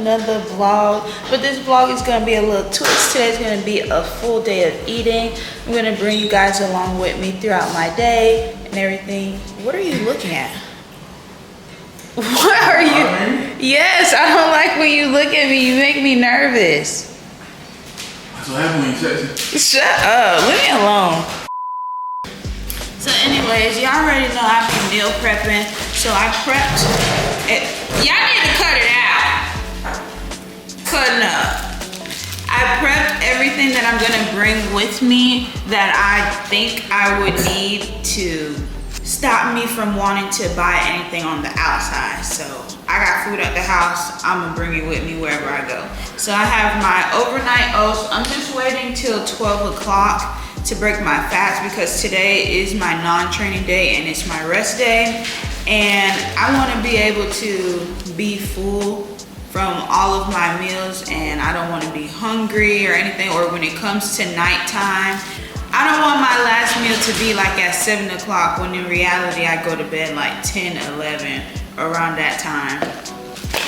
another vlog, but this vlog is gonna be a little twist. Today's gonna be a full day of eating. I'm gonna bring you guys along with me throughout my day and everything. What are you looking at? What are you? Yes, I don't like when you look at me. You make me nervous. That's what happened when you text me. Shut up, leave me alone. So anyways, y'all already know I've been meal prepping. So I prepped it. Y'all need to cut it out. Cutting up. I prepped everything that I'm gonna bring with me that I think I would need to stop me from wanting to buy anything on the outside. So I got food at the house. I'm gonna bring it with me wherever I go. So I have my overnight oats. I'm just waiting till 12 o'clock to break my fast because today is my non-training day and it's my rest day. And I wanna be able to be full from all of my meals and I don't wanna be hungry or anything, or when it comes to nighttime, I don't want my last meal to be like at 7 o'clock when in reality I go to bed like 10, 11, around that time.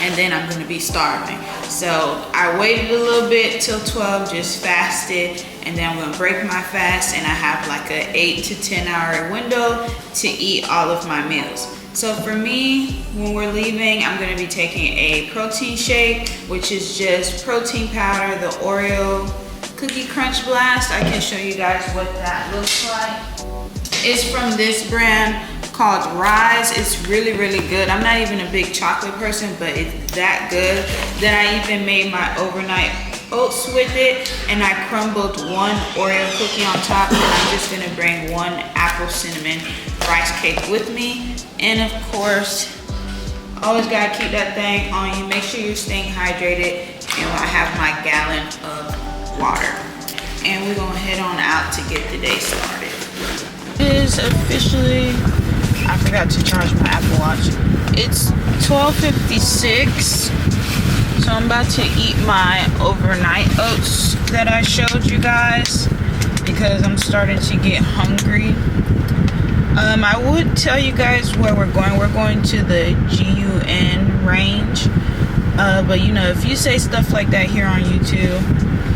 And then I'm gonna be starving. So I waited a little bit till 12, just fasted, and then I'm gonna break my fast and I have like a 8 to 10 hour window to eat all of my meals. So for me, when we're leaving, I'm gonna be taking a protein shake, which is just protein powder, the Oreo Cookie Crunch Blast. I can show you guys what that looks like. It's from this brand called Rise. It's really, really good. I'm not even a big chocolate person, but it's that good. Then I even made my overnight oats with it, and I crumbled one Oreo cookie on top, and I'm just gonna bring one apple cinnamon rice cake with me. And of course, always gotta keep that thing on you. Make sure you're staying hydrated. And I have my gallon of water. And we're gonna head on out to get the day started. It is officially, I forgot to charge my Apple Watch. It's 12:56. So I'm about to eat my overnight oats that I showed you guys because I'm starting to get hungry. I would tell you guys where we're going. We're going to the GUN range. But you know, if you say stuff like that here on YouTube,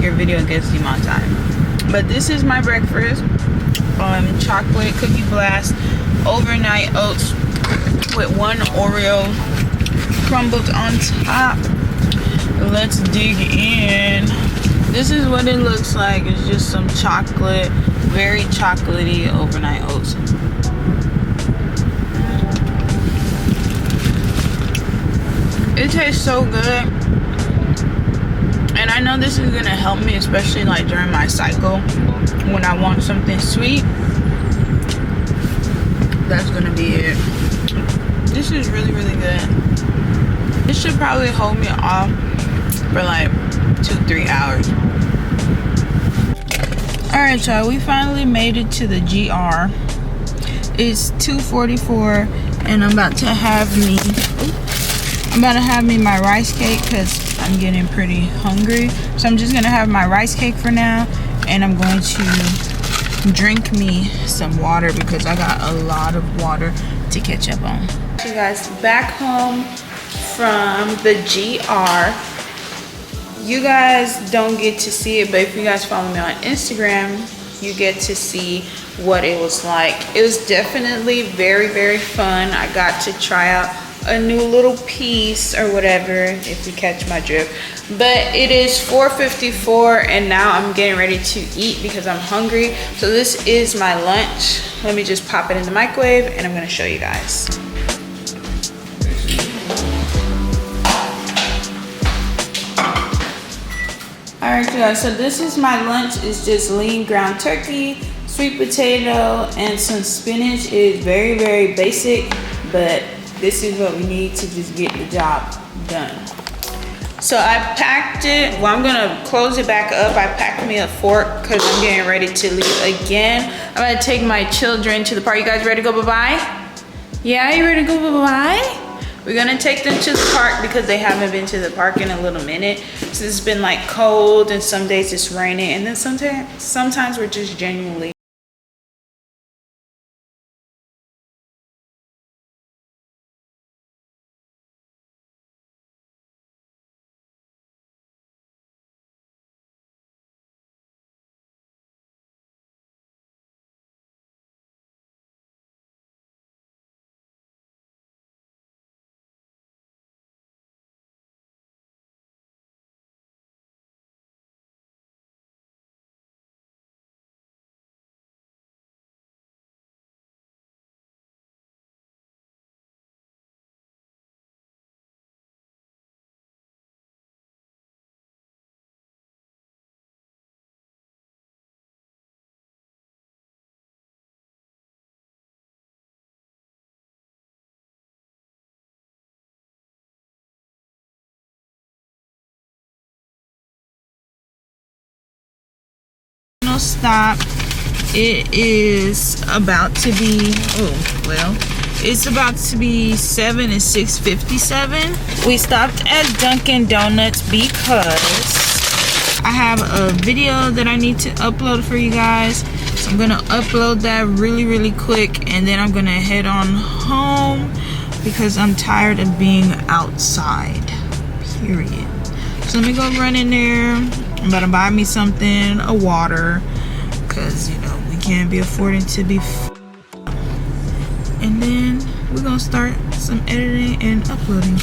your video gets demonetized. But this is my breakfast. Chocolate cookie blast, overnight oats with one Oreo crumbled on top. Let's dig in. This is what it looks like. It's just some chocolate, very chocolatey overnight oats. It tastes so good. And I know this is gonna help me, especially like during my cycle when I want something sweet. That's gonna be it. This is really, really good. This should probably hold me off for like 2-3 hours. Alright, y'all, we finally made it to the GR. It's 2:44 and I'm about to have me my rice cake because I'm getting pretty hungry. So I'm just gonna have my rice cake for now, and I'm going to drink me some water because I got a lot of water to catch up on. You guys, back home from the GR. You guys don't get to see it, but if you guys follow me on Instagram, you get to see what it was like. It was definitely very, very fun. I got to try out a new little piece or whatever, if you catch my drift. But it is 4:54 and now I'm getting ready to eat because I'm hungry. So this is my lunch. Let me just pop it in the microwave and I'm gonna show you guys. Alright guys, so this is my lunch. It's just lean ground turkey, sweet potato, and some spinach. It is very, very basic, but this is what we need to just get the job done. So I packed it. Well, I'm gonna close it back up. I packed me a fork because I'm getting ready to leave again. I'm gonna take my children to the park. You guys ready to go bye-bye? Yeah, you ready to go bye-bye? We're gonna take them to the park because they haven't been to the park in a little minute. So it's been like cold and some days it's raining, and then sometimes we're just genuinely final stop. It is about to be, it's about to be 7 and 6:57. We stopped at Dunkin' Donuts because I have a video that I need to upload for you guys. So I'm gonna upload that really quick, and then I'm gonna head on home because I'm tired of being outside, period. So let me go run in there. I'm about to buy me something, a water, because you know we can't be affording to be and then we're gonna start some editing and uploading.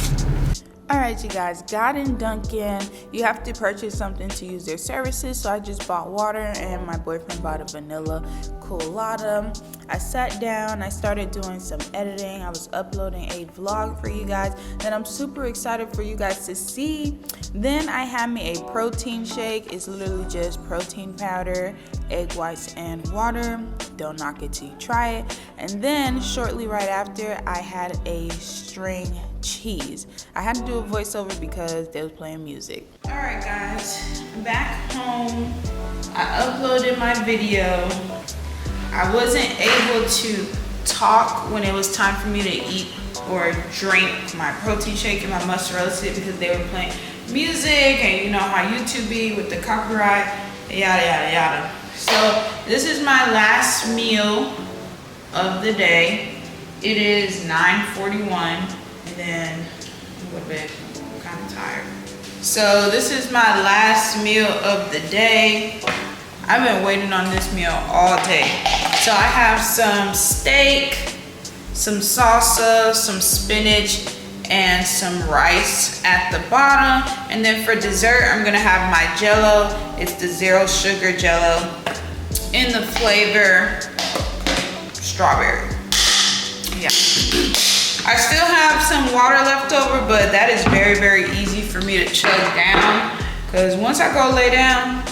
Alright, you guys, got in Dunkin'. You have to purchase something to use their services, so I just bought water and my boyfriend bought a vanilla colada. I sat down, I started doing some editing. I was uploading a vlog for you guys that I'm super excited for you guys to see. Then I had me a protein shake. It's literally just protein powder, egg whites, and water. Don't knock it till you try it. And then shortly right after, I had a string cheese. I had to do a voiceover because they was playing music. All right, guys, back home. I uploaded my video. I wasn't able to talk when it was time for me to eat or drink my protein shake and my mozzarella stick because they were playing music, and you know how YouTube be with the copyright, yada. So this is my last meal of the day. It is 9:41. And then a little bit, I'm kind of tired. So this is my last meal of the day. I've been waiting on this meal all day. So I have some steak, some salsa, some spinach, and some rice at the bottom. And then for dessert, I'm gonna have my Jello. It's the 0 sugar Jello in the flavor strawberry. Yeah. I still have some water left over, but that is very easy for me to chug down because once I go lay down,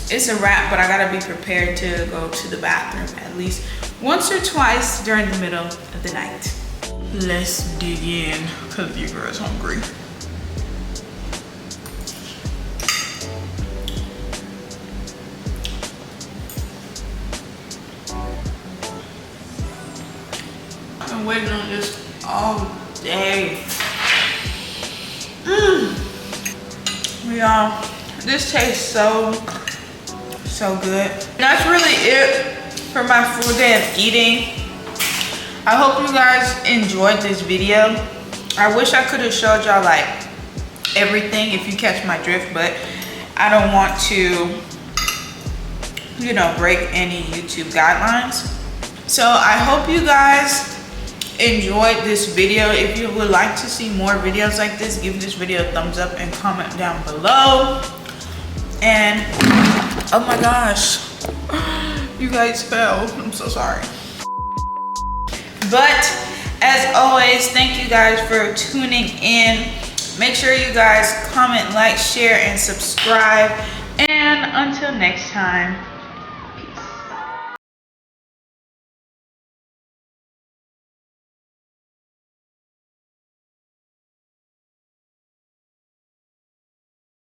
it's a wrap, but I gotta be prepared to go to the bathroom at least once or twice during the middle of the night. Let's dig in because your girl's hungry. I've been waiting on this all day. Y'all, this tastes so good. That's really it for my full day of eating. I hope you guys enjoyed this video. I wish I could have showed y'all like everything, if you catch my drift, but I don't want to, you know, break any YouTube guidelines. So I hope you guys enjoyed this video. If you would like to see more videos like this, give this video a thumbs up and comment down below. And oh my gosh, you guys fell. I'm so sorry. But as always, thank you guys for tuning in. Make sure you guys comment, like, share, and subscribe. And until next time.